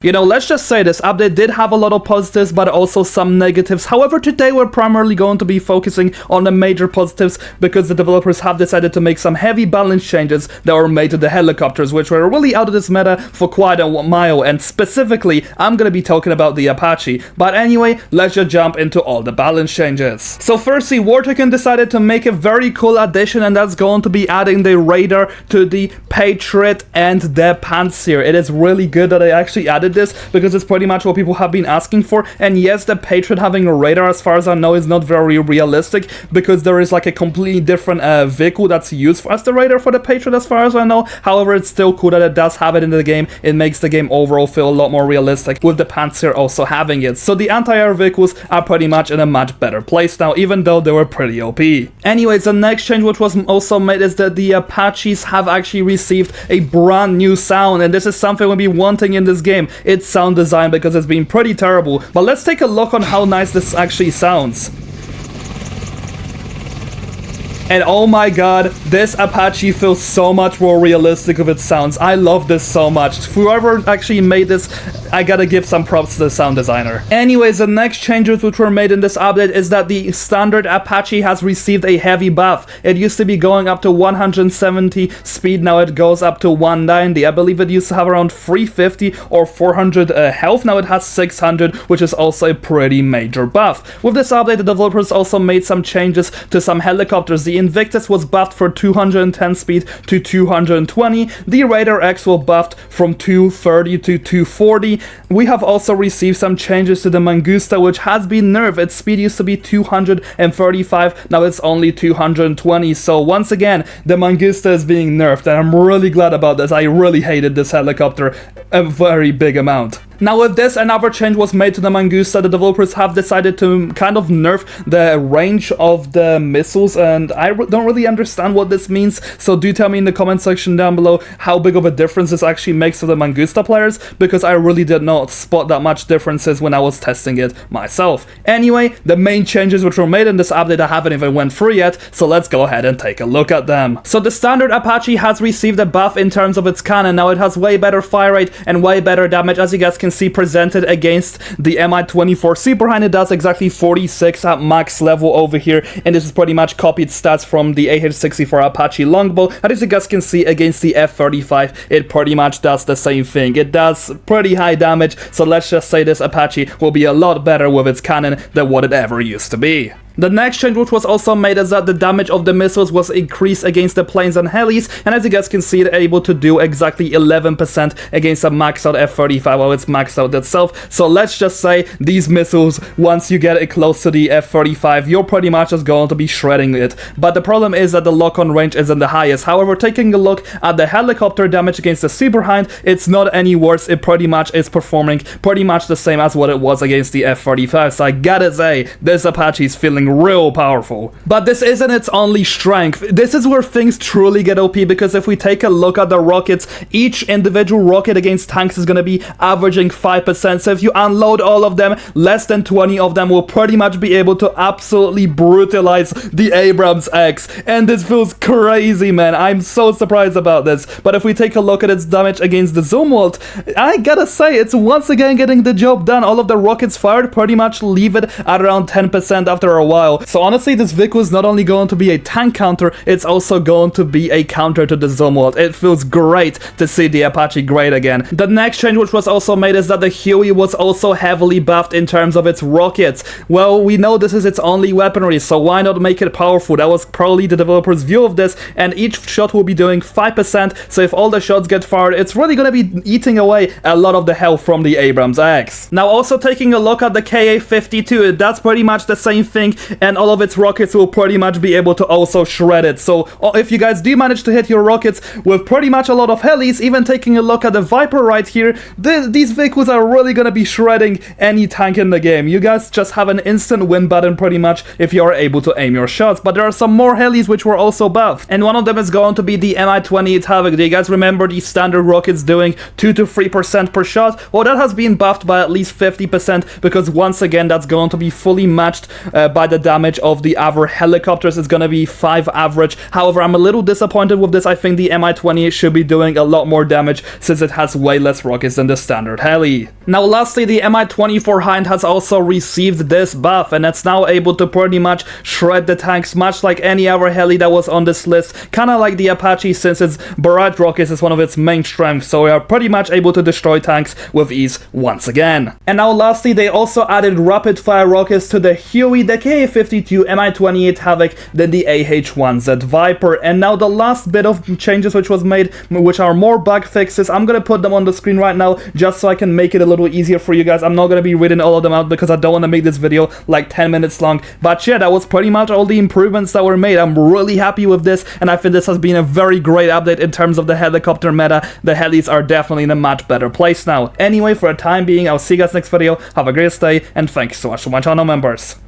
You know, let's just say this update did have a lot of positives, but also some negatives. However, today we're primarily going to be focusing on the major positives because the developers have decided to make some heavy balance changes that were made to the helicopters, which were really out of this meta for quite a while, and specifically, I'm gonna be talking about the Apache. But anyway, let's just jump into all the balance changes. So firstly, Tycoon decided to make a very cool addition, and that's going to be adding the radar to the Patriot and the Panzer. It is really good that they actually added this because it's pretty much what people have been asking for. And yes, the Patriot having a radar, as far as I know, is not very realistic because there is like a completely different vehicle that's used as the radar for the Patriot, as far as I know. However, it's still cool that it does have it in the game. It makes the game overall feel a lot more realistic, with the Panzer also having it. So the anti-air vehicles are pretty much in a much better place now, even though they were pretty OP. Anyways, the next change which was also made is that the Apaches have actually received a brand new sound, and this is something we'll be wanting in this game. It's sound design, because it's been pretty terrible. But let's take a look on how nice this actually sounds. And oh my god, this Apache feels so much more realistic with its sounds. I love this so much. Whoever actually made this, I gotta give some props to the sound designer. Anyways, the next changes which were made in this update is that the standard Apache has received a heavy buff. It used to be going up to 170 speed, now it goes up to 190. I believe it used to have around 350 or 400 health, now it has 600, which is also a pretty major buff. With this update, the developers also made some changes to some helicopters. The Invictus was buffed for 210 speed to 220. The Radar X was buffed from 230 to 240. We have also received some changes to the Mangusta, which has been nerfed. Its speed used to be 235, now it's only 220. So once again, the Mangusta is being nerfed, and I'm really glad about this. I really hated this helicopter a very big amount. Now with this, another change was made to the Mangusta. The developers have decided to kind of nerf the range of the missiles, and I don't really understand what this means, so do tell me in the comment section down below how big of a difference this actually makes to the Mangusta players, because I really did not spot that much differences when I was testing it myself. Anyway, the main changes which were made in this update I haven't even went through yet, so let's go ahead and take a look at them. So the standard Apache has received a buff in terms of its cannon. Now it has way better fire rate and way better damage, as you guys can see presented against the Mi-24 Superhind. It does exactly 46 at max level over here, and this is pretty much copied stats from the AH-64 Apache longbow. And as you guys can see against the F-35, it pretty much does the same thing. It does pretty high damage, so let's just say this Apache will be a lot better with its cannon than what it ever used to be. The next change which was also made is that the damage of the missiles was increased against the planes and helis, and as you guys can see, it's able to do exactly 11% against a maxed out F-35 while it's maxed out itself. So let's just say these missiles, once you get it close to the F-35, you're pretty much just going to be shredding it. But the problem is that the lock-on range isn't the highest. However, taking a look at the helicopter damage against the Superhind, it's not any worse. It pretty much is performing pretty much the same as what it was against the F-35. So I gotta say, this Apache is feeling real powerful. But this isn't its only strength. This is where things truly get OP, because if we take a look at the rockets, each individual rocket against tanks is going to be averaging 5%. So if you unload all of them, less than 20 of them will pretty much be able to absolutely brutalize the Abrams X. And this feels crazy, man. I'm so surprised about this. But if we take a look at its damage against the Zumwalt, I gotta say, it's once again getting the job done. All of the rockets fired pretty much leave it at around 10% after a while. So honestly, this vehicle is not only going to be a tank counter, it's also going to be a counter to the Zumwalt. It feels great to see the Apache great again. The next change which was also made is that the Huey was also heavily buffed in terms of its rockets. Well, we know this is its only weaponry, so why not make it powerful? That was probably the developer's view of this, and each shot will be doing 5%, so if all the shots get fired, it's really going to be eating away a lot of the health from the Abrams X. Now also taking a look at the KA-52, that's pretty much the same thing, and all of its rockets will pretty much be able to also shred it. So if you guys do manage to hit your rockets with pretty much a lot of helis, even taking a look at the Viper right here, these vehicles are really gonna be shredding any tank in the game. You guys just have an instant win button pretty much if you are able to aim your shots. But there are some more helis which were also buffed, and one of them is going to be the Mi-28 Havoc. Do you guys remember the standard rockets doing 2 to 3% per shot? Well, that has been buffed by at least 50%, because once again that's going to be fully matched by the damage of the other helicopters. It's gonna be 5 average. However, I'm a little disappointed with this. I think the Mi-28 should be doing a lot more damage since it has way less rockets than the standard heli. Now lastly, the Mi-24 Hind has also received this buff, and it's now able to pretty much shred the tanks, much like any other heli that was on this list, kinda like the Apache, since its barrage rockets is one of its main strengths, so we are pretty much able to destroy tanks with ease once again. And now lastly, they also added rapid fire rockets to the Huey, the Ka-52, Mi-28 Havoc, then the AH-1Z Viper. And now the last bit of changes which was made, which are more bug fixes, I'm gonna put them on the screen right now just so I can make it a little easier for you guys. I'm not gonna be reading all of them out because I don't want to make this video like 10 minutes long, but yeah, that was pretty much all the improvements that were made. I'm really happy with this, and I think this has been a very great update in terms of the helicopter meta. The helis are definitely in a much better place now. Anyway, for the time being, I'll see you guys next video. Have a great day, and thanks so much to my channel members.